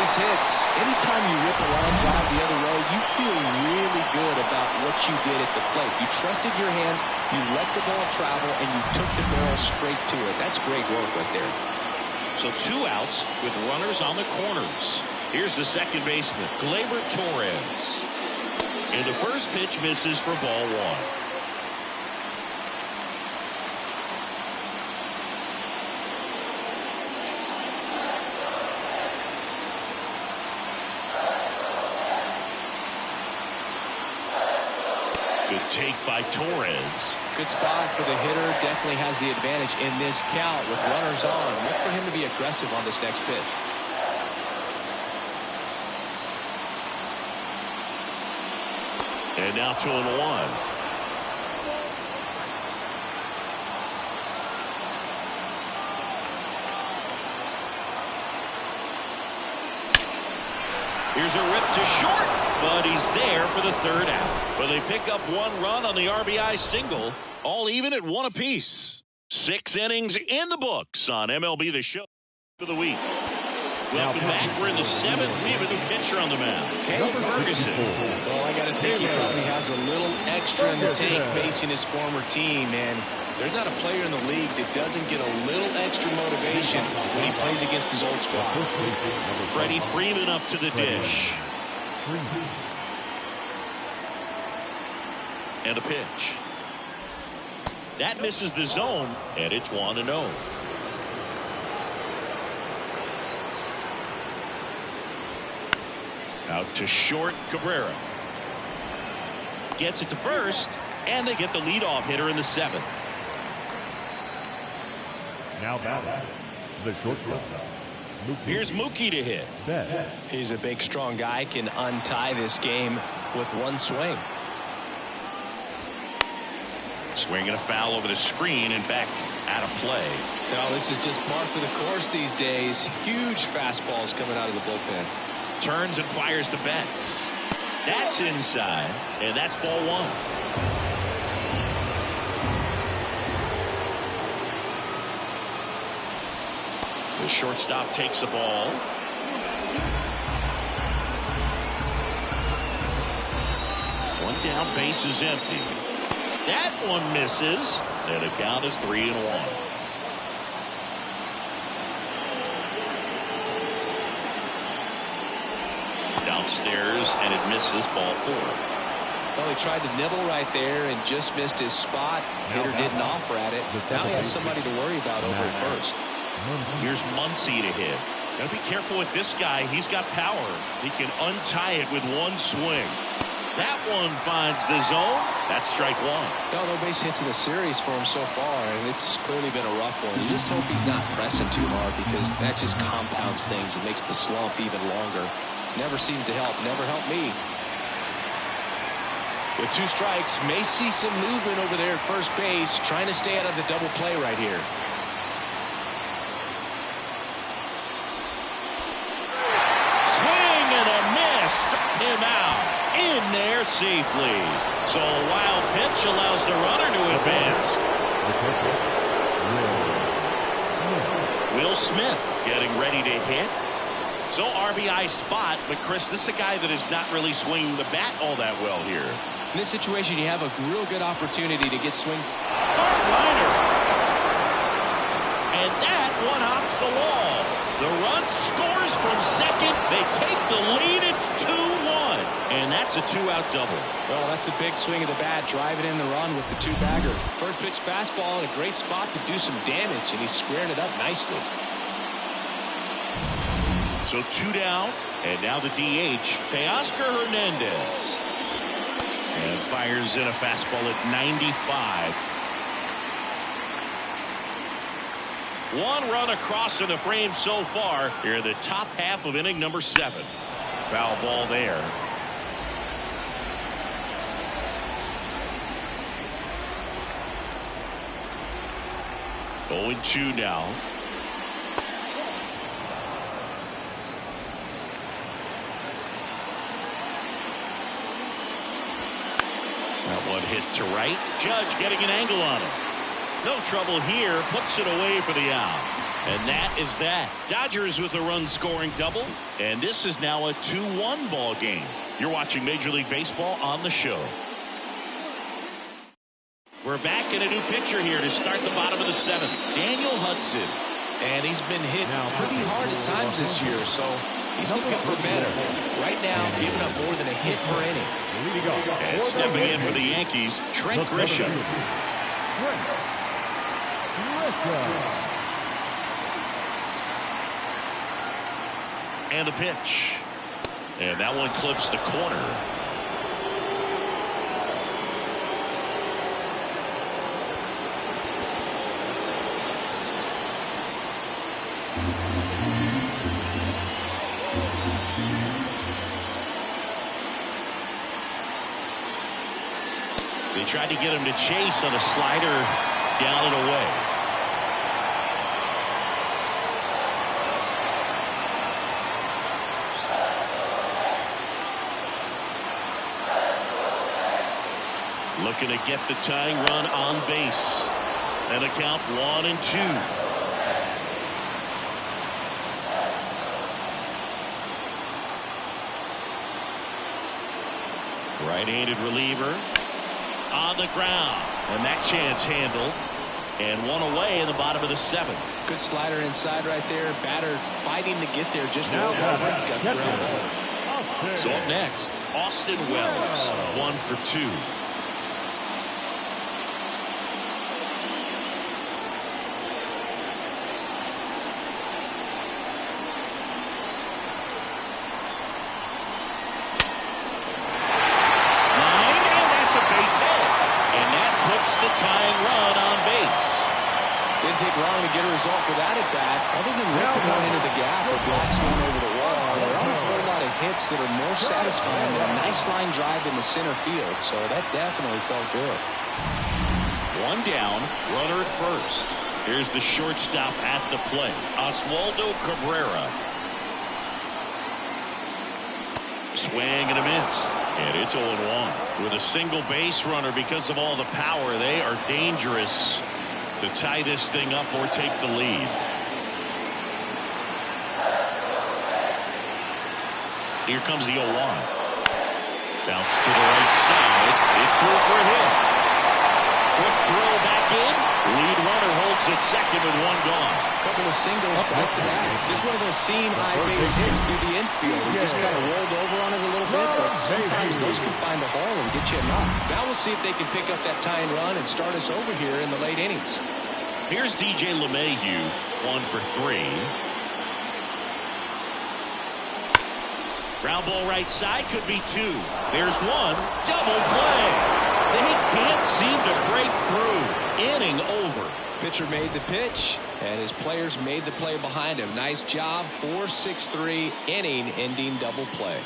Hits. Anytime you rip a line drive the other way, you feel really good about what you did at the plate. You trusted your hands, you let the ball travel, and you took the barrel straight to it. That's great work right there. So 2 outs with runners on the corners. Here's the second baseman, Gleyber Torres. And the first pitch misses for ball 1. Good take by Torres. Good spot for the hitter. Definitely has the advantage in this count with runners on. Look for him to be aggressive on this next pitch. And now 2-1. Here's a rip to short, but he's there for the third out. Well, they pick up one run on the RBI single, all even at one apiece. 6 innings in the books on MLB The Show for the week. Welcome back. We're in the 7th. We have a new pitcher on the mound, Caleb Ferguson. Well, I got to think he probably has a little extra in the tank facing his former team, and there's not a player in the league that doesn't get a little extra motivation when he plays against his old squad. Freddie Freeman up to the dish. And a pitch. That misses the zone, and it's 1-0. Out to short, Cabrera. Gets it to first, and they get the leadoff hitter in the 7th. Now batting, the shortstop. Here's Mookie to hit. He's a big, strong guy, can untie this game with one swing. Swinging a foul over the screen and back out of play. Now, this is just par for the course these days. Huge fastballs coming out of the bullpen. Turns and fires to Betts. That's inside, and that's ball 1. The shortstop takes the ball. One down, base is empty. That one misses, and the count is 3-1. Downstairs, and it misses, ball 4. Well, he tried to nibble right there and just missed his spot. Hitter didn't offer at it. Now he has somebody to worry about over at first. Here's Muncy to hit. Gotta be careful with this guy. He's got power. He can untie it with one swing. That one finds the zone. That's strike 1. No base hits in the series for him so far, and it's clearly been a rough one. You just hope he's not pressing too hard, because that just compounds things. It makes the slump even longer. Never seemed to help. Never helped me. With 2 strikes, may see some movement over there at first base, trying to stay out of the double play right here. Swing and a miss. Struck him out. In there safely. So a wild pitch allows the runner to advance. Will Smith getting ready to hit. So RBI spot, but Chris, this is a guy that is not really swinging the bat all that well here. In this situation, you have a real good opportunity to get swings. Hard liner. And that one hops the wall. The run scores from second. They take the lead. It's 2-1. And that's a 2-out double. Well, that's a big swing of the bat, driving in the run with the 2-bagger. First pitch fastball in a great spot to do some damage, and he's squaring it up nicely. So 2 down, and now the DH, Teoscar Hernandez. And fires in a fastball at 95. 1 run across in the frame so far here in the top half of inning number 7. Foul ball there. Oh, and 2 now. That one hit to right. Judge getting an angle on it. No trouble here. Puts it away for the out. And that is that. Dodgers with a run-scoring double. And this is now a 2-1 ball game. You're watching Major League Baseball on the show. We're back in a new pitcher here to start the bottom of the 7th. Daniel Hudson. And he's been hit pretty hard at times this year, so he's looking for better. Right now, giving up more than a hit per inning. And stepping in for the Yankees, Trent Grisham. And the pitch. And that one clips the corner. They tried to get him to chase on a slider down and away. Looking to get the tying run on base. And a count 1-2. Right-handed reliever on the ground. And that chance handled. And one away in the bottom of the 7th. Good slider inside right there. Batter fighting to get there. Just rolled over. Got the ground ball. So up next, Austin Wells, 1 for 2. The tying run on base. Didn't take long to get a result for that at bat. Other than ripping one into the gap or blasting one over the wall, there aren't a whole lot of hits that are more satisfying than a nice line drive in the center field. So that definitely felt good. One down, runner at first. Here's the shortstop at the plate, Oswaldo Cabrera. Swing and a miss. And it's 0-1. With a single base runner, because of all the power, they are dangerous to tie this thing up or take the lead. Here comes the 0-1. Bounce to the right side. It's through for a hit. Quick throw back in. Lead runner holds at second with one gone. Couple of singles back to back. Just one of those seam high base hits through the infield. He just kind of rolled over on it a little bit, but sometimes those can find a hole and get you a knock. Now we'll see if they can pick up that tying run and start us over here in the late innings. Here's DJ LeMahieu, 1 for 3. Ground ball right side, could be 2. There's 1. Double play. They can't seem to break through. Inning over. Pitcher made the pitch, and his players made the play behind him. Nice job. 4-6-3 inning-ending double play.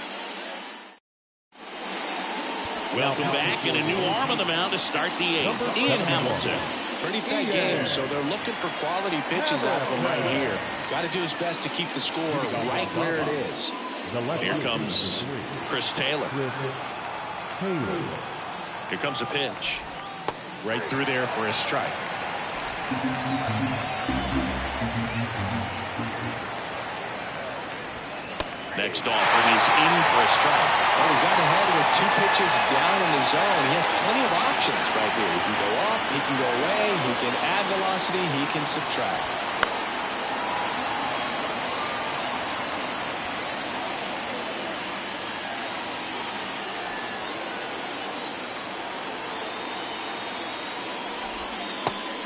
Welcome back, and a new arm on the mound to start the 8th. Ian Hamilton. Pretty tight game, so they're looking for quality pitches out of him right here. Got to do his best to keep the score right where it is. Here comes Chris Taylor. Here comes a pitch. Right through there for a strike. Next offering is in for a strike. Well, he's out ahead with 2 pitches down in the zone. He has plenty of options right here. He can go up, he can go away, he can add velocity, he can subtract.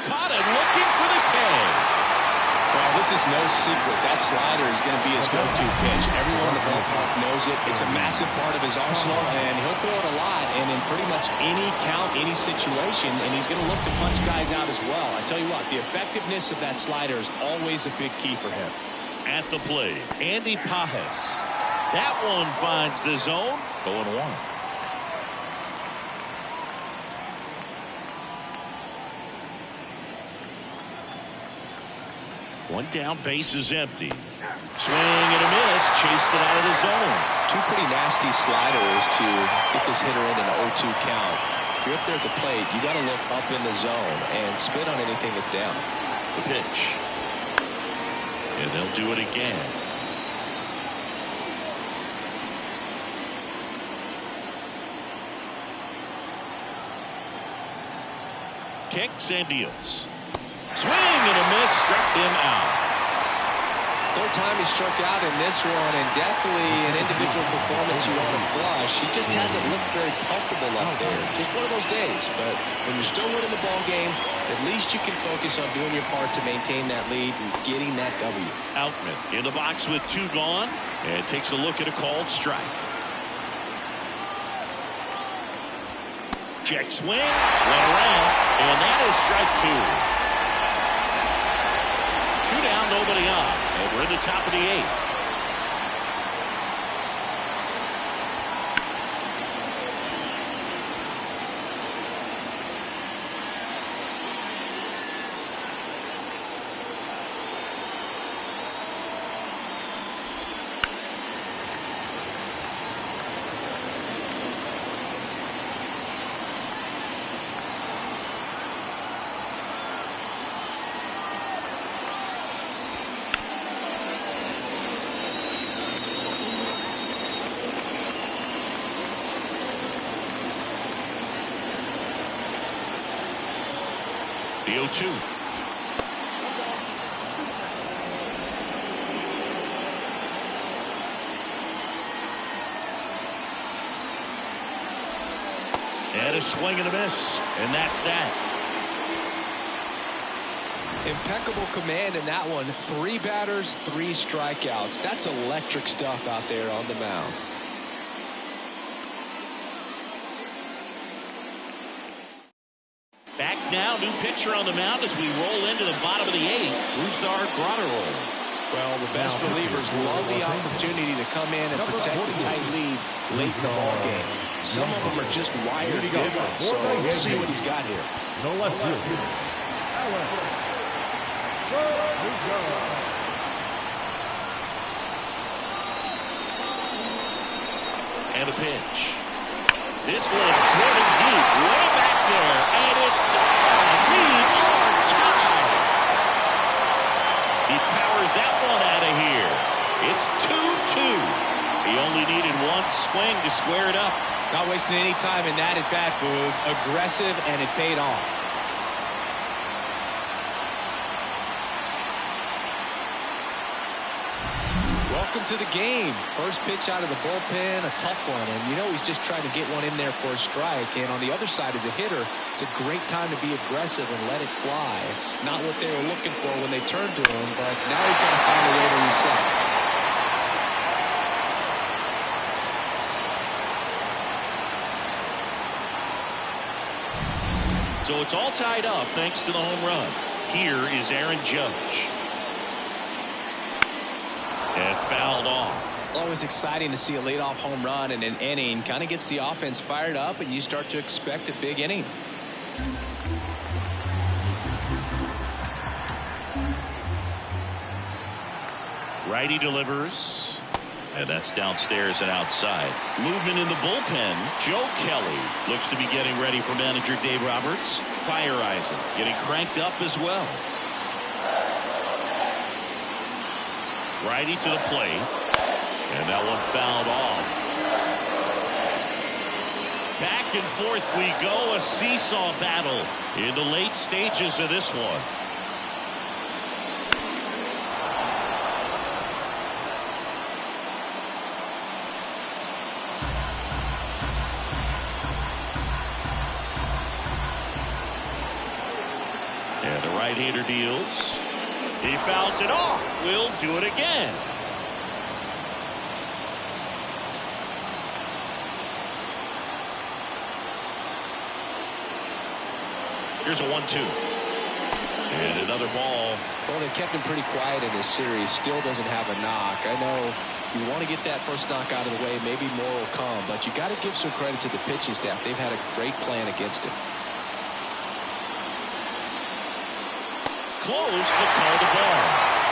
Caught it, looking for the K. Well, this is no secret. That slider is going to be his go-to pitch. Everyone in the ballpark knows it. It's a massive part of his arsenal, and he'll throw it a lot and in pretty much any count, any situation, and he's going to look to punch guys out as well. I tell you what, the effectiveness of that slider is always a big key for him. At the plate, Andy Pajes. That one finds the zone. 0-1. One down, base is empty. Swing and a miss, chased it out of the zone. 2 pretty nasty sliders to get this hitter in an 0-2 count. If you're up there at the plate, you got to look up in the zone and spit on anything that's down. The pitch. And they'll do it again. Kicks and deals. Swing and a miss, struck him out. 3rd time he struck out in this one, and definitely an individual performance you want to flush. He just hasn't looked very comfortable up there. Just one of those days. But when you're still winning the ball game, at least you can focus on doing your part to maintain that lead and getting that W. Outman in the box with 2 gone, and takes a look at a called strike. Check swing, went around, and that is strike 2. 2 down, nobody on, and we're in the top of the 8th. The 0-2. And a swing and a miss. And that's that. Impeccable command in that one. 3 batters, 3 strikeouts. That's electric stuff out there on the mound. Back now, new pitcher on the mound as we roll into the bottom of the 8th. Brusdar Graterol. Well, the best relievers love the opportunity to come in and protect a tight lead late in the ball game. Some of them are just wired different, so we'll see what he's got here. No left field. And a pitch. This one drilled deep, way back there, and it's gone. We are tied. He powers that one out of here. It's 2-2. He only needed one swing to square it up. Not wasting any time in that at bat, Boog. Aggressive, and it paid off. Welcome to the game. First pitch out of the bullpen, a tough one. And you know he's just trying to get one in there for a strike. And on the other side, as a hitter, it's a great time to be aggressive and let it fly. It's not what they were looking for when they turned to him, but now he's going to find a way to reset. So it's all tied up thanks to the home run. Here is Aaron Judge. And fouled off. Always exciting to see a leadoff home run in an inning. Kind of gets the offense fired up, and you start to expect a big inning. Righty delivers. And that's downstairs and outside. Movement in the bullpen. Joe Kelly looks to be getting ready for manager Dave Roberts. Fire Eisen getting cranked up as well. Righty to the plate. And that one fouled off. Back and forth we go. A seesaw battle in the late stages of this one. And the right-hander deals. He fouls it off. We'll do it again. Here's a 1-2. And another ball. Well, they kept him pretty quiet in this series. Still doesn't have a knock. I know you want to get that first knock out of the way. Maybe more will come. But you got to give some credit to the pitching staff. They've had a great plan against him. Close, but called the ball.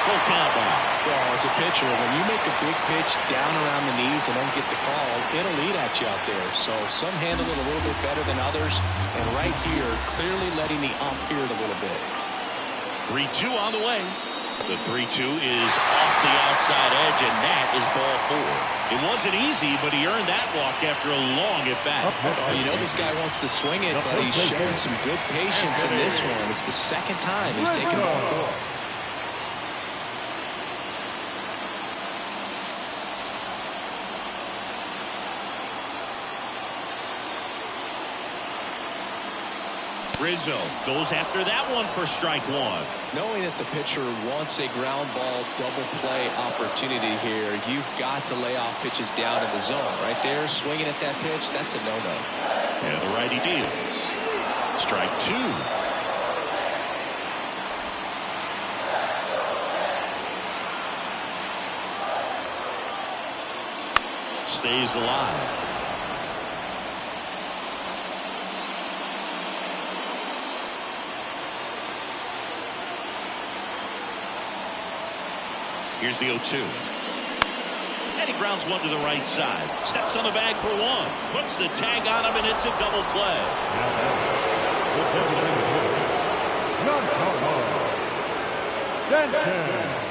Full count now. Well, as a pitcher, when you make a big pitch down around the knees and don't get the call, it'll eat at you out there. So some handle it a little bit better than others. And right here, clearly letting the ump hear it a little bit. 3-2 on the way. The 3-2 is off the outside edge, and that is ball 4. It wasn't easy, but he earned that walk after a long at-bat. Oh, you know this guy wants to swing it, but he's showing some good patience in this one. It's the second time he's taken ball 4. Rizzo goes after that one for strike 1. Knowing that the pitcher wants a ground ball double play opportunity here, you've got to lay off pitches down in the zone. Right there, swinging at that pitch, that's a no-no. And the righty deals. Strike 2. Stays alive. Here's the 0-2. And he grounds one to the right side. Steps on the bag for 1. Puts the tag on him, and it's a double play.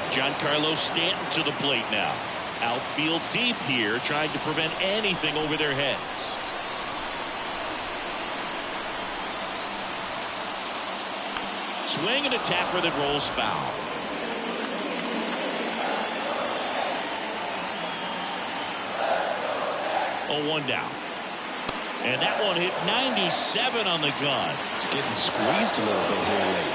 Giancarlo Stanton to the plate now. Outfield deep here, trying to prevent anything over their heads. Swing and a tapper that rolls foul. Oh, 1 down. And that one hit 97 on the gun. It's getting squeezed a little bit here late.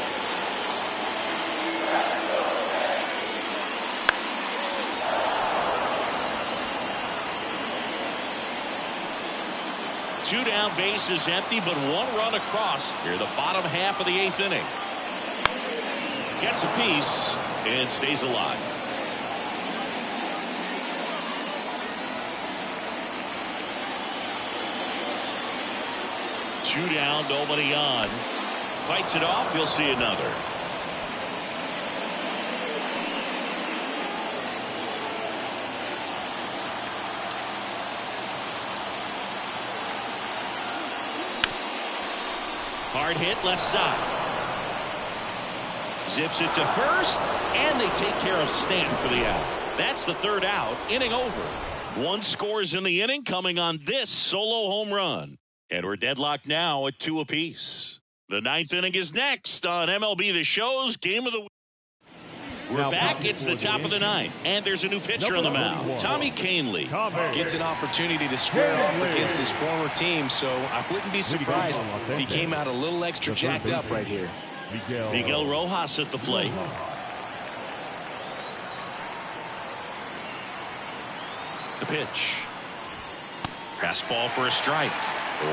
Two down, base is empty, but 1 run across here the bottom half of the 8th inning. Gets a piece and stays alive. Two down, nobody on. Fights it off, you'll see another. Hard hit left side. Zips it to first, and they take care of Stanton for the out. That's the 3rd out, inning over. 1 scores in the inning coming on this solo home run. And we're deadlocked now at 2 apiece. The 9th inning is next on MLB The Show's Game of the Week. We're back. It's the top of the 9th, and there's a new pitcher on the mound. Tommy Kahnle gets an opportunity to square off against his former team, so I wouldn't be surprised if he came out a little extra jacked up right here. Miguel Rojas at the plate. The pitch. Fastball for a strike. 0-1.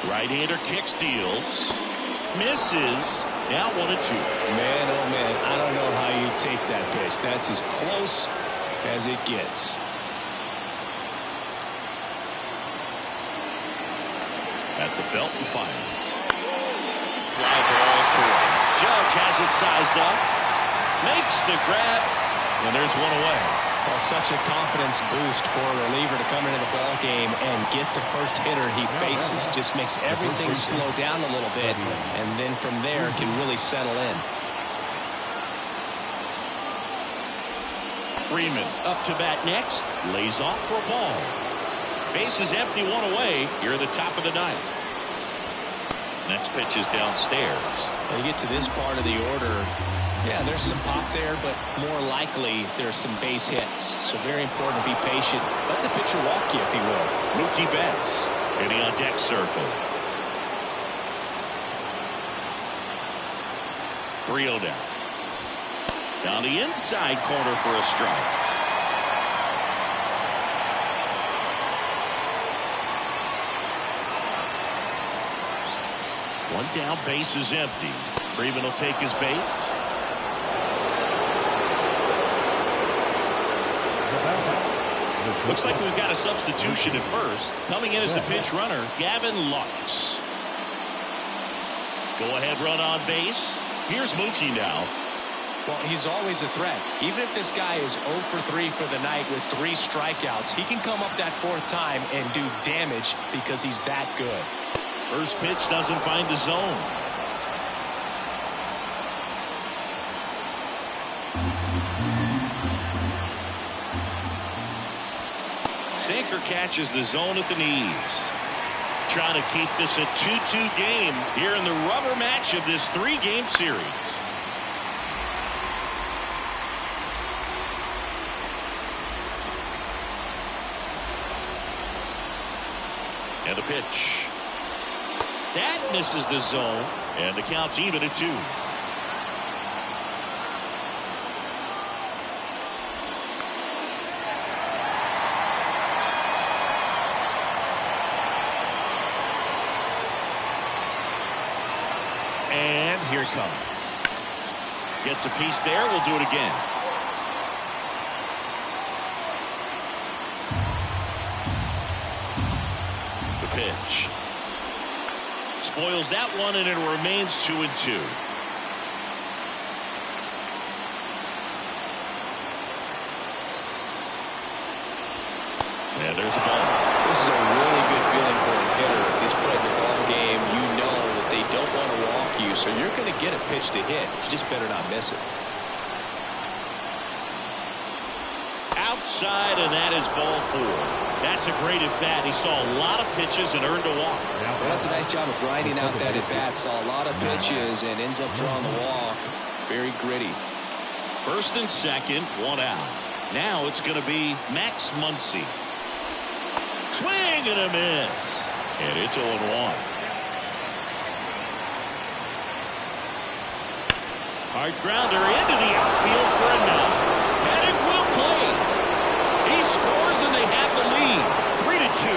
Right-hander kicks, deals, misses. Now 1-2. Man, oh man, I don't know how you take that pitch. That's as close as it gets. At the belt and fires. Fly ball to right. Judge has it sized up. Makes the grab. And there's 1 away. Well, such a confidence boost for a reliever to come into the ball game and get the first hitter he faces. Just makes everything slow down a little bit, and then from there can really settle in. Freeman up to bat next. Lays off for a ball. Base is empty, 1 away. Here at the top of the 9th. Next pitch is downstairs. When you get to this part of the order, yeah, there's some pop there, but more likely there's some base hits. So very important to be patient. Let the pitcher walk you, if he will. Mookie Betts hitting on deck circle. 3-0 down. Down the inside corner for a strike. One down, base is empty. Freeman will take his base. Looks like we've got a substitution at first. Coming in as the pinch runner, Gavin Lux. Go ahead run on base. Here's Mookie now. Well, he's always a threat. Even if this guy is 0 for 3 for the night with 3 strikeouts, he can come up that 4th time and do damage because he's that good. First pitch doesn't find the zone. Sinker catches the zone at the knees. Trying to keep this a 2-2 game here in the rubber match of this 3-game series. And a pitch. That misses the zone, and the count's even at 2. And here it comes. Gets a piece there. We'll do it again. The pitch. Spoils that one, and it remains 2-2. Yeah, there's a ball. This is a really good feeling for a hitter at this point in the ball game. You know that they don't want to walk you, so you're going to get a pitch to hit. You just better not miss it. Outside, and that is ball 4. That's a great at-bat. He saw a lot of pitches and earned a walk. Well, that's a nice job of grinding out that at-bat. Saw a lot of pitches and ends up drawing the walk. Very gritty. First and second, 1 out. Now it's going to be Max Muncy. Swing and a miss. And it's 0-1. Hard grounder into the outfield for a knock. Headed for the plate. He scores and they have the lead. 3-2.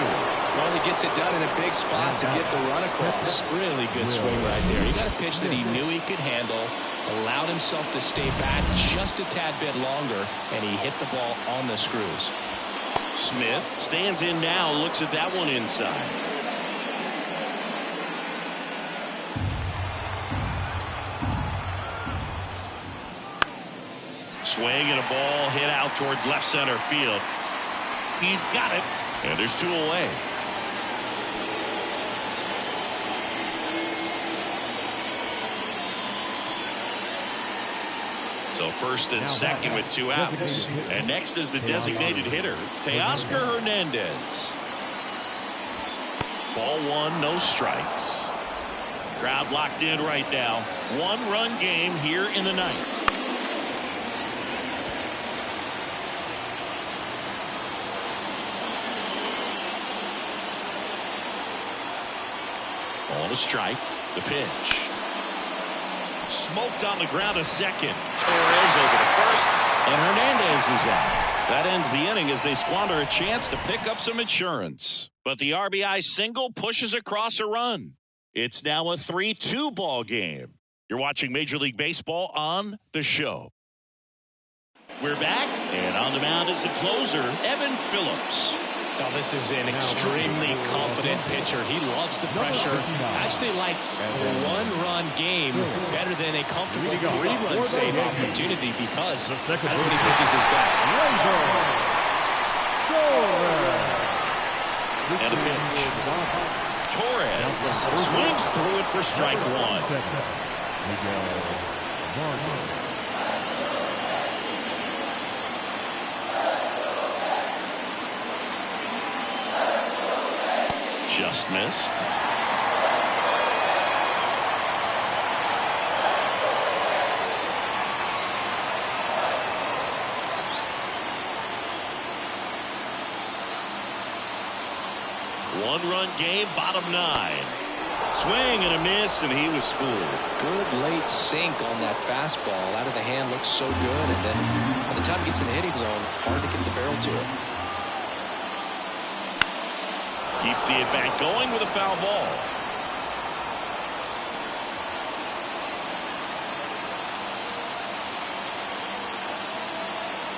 Well, he gets it done in a big spot to get the run across. Really good swing right there. He got a pitch that he knew he could handle, allowed himself to stay back just a tad bit longer, and he hit the ball on the screws. Smith stands in now, looks at that one inside. Swing and a ball hit out towards left center field. He's got it, and there's 2 away. So first and second with 2 outs. And next is the designated hitter, Teoscar Hernandez. Ball 1, no strikes. Crowd locked in right now. 1-run game here in the 9th. On a strike, the pitch. Smoked on the ground a second. Torres over to first, and Hernandez is out. That ends the inning as they squander a chance to pick up some insurance. But the RBI single pushes across a run. It's now a 3-2 ball game. You're watching Major League Baseball on The Show. We're back, and on the mound is the closer, Evan Phillips. Now, this is an extremely confident pitcher. He loves the pressure. Actually likes a 1-run game better than a comfortable 3-run save opportunity because that's when he pitches his best. And a pitch. Torres swings through it for strike 1. Just missed. One-run game, bottom 9. Swing and a miss, and he was fooled. Good late sink on that fastball. Out of the hand, looks so good, and then by the time it gets in the hitting zone, hard to get the barrel to it. Keeps the at-bat going with a foul ball.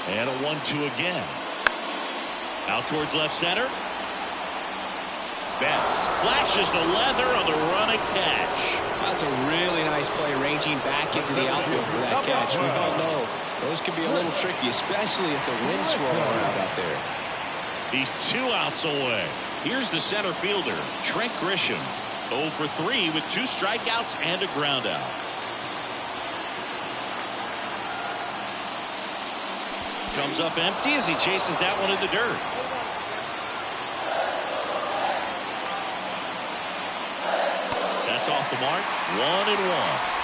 And a 1-2 again. Out towards left center. Betts flashes the leather on the running catch. That's a really nice play, ranging back into the outfield for that catch. We all know those can be a little tricky, especially if the wind's swirling around out there. He's 2 outs away. Here's the center fielder, Trent Grisham. 0 for 3 with 2 strikeouts and a ground out. Comes up empty as he chases that one in the dirt. That's off the mark. 1-1.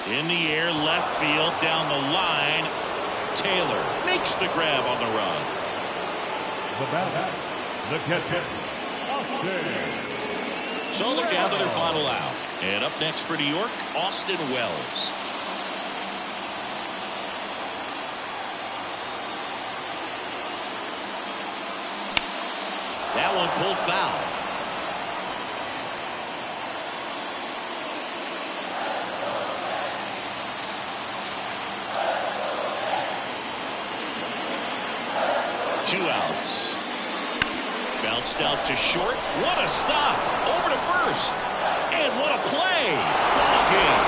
In the air, left field, down the line. Taylor makes the grab on the run. The batter, the catcher, So they're down to their final out. And up next for New York, Austin Wells. That one pulled foul. Two outs. Bounced out to short. What a stop. Over to first. And what a play. Ball game.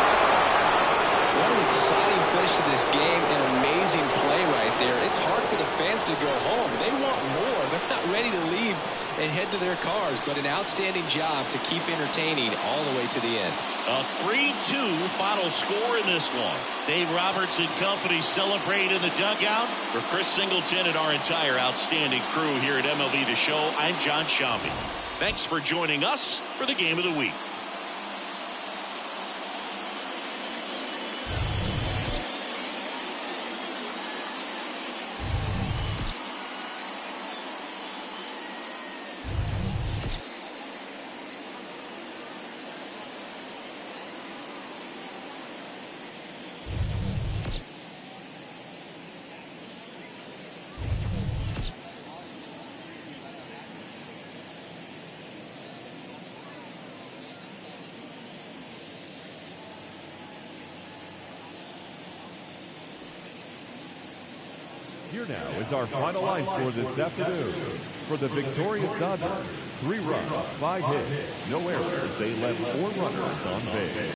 What an exciting finish to this game. An amazing play right there. It's hard for the fans to go home. They want more. They're not ready to leave and head to their cars, but an outstanding job to keep entertaining all the way to the end. A 3-2 final score in this one. Dave Roberts and company celebrate in the dugout. For Chris Singleton and our entire outstanding crew here at MLB The Show, I'm John Sciambi. Thanks for joining us for the Game of the Week. Here now is our final line score this afternoon. For the victorious Dodgers, 3 runs, 5 hits, no errors. They left 4 runners on base.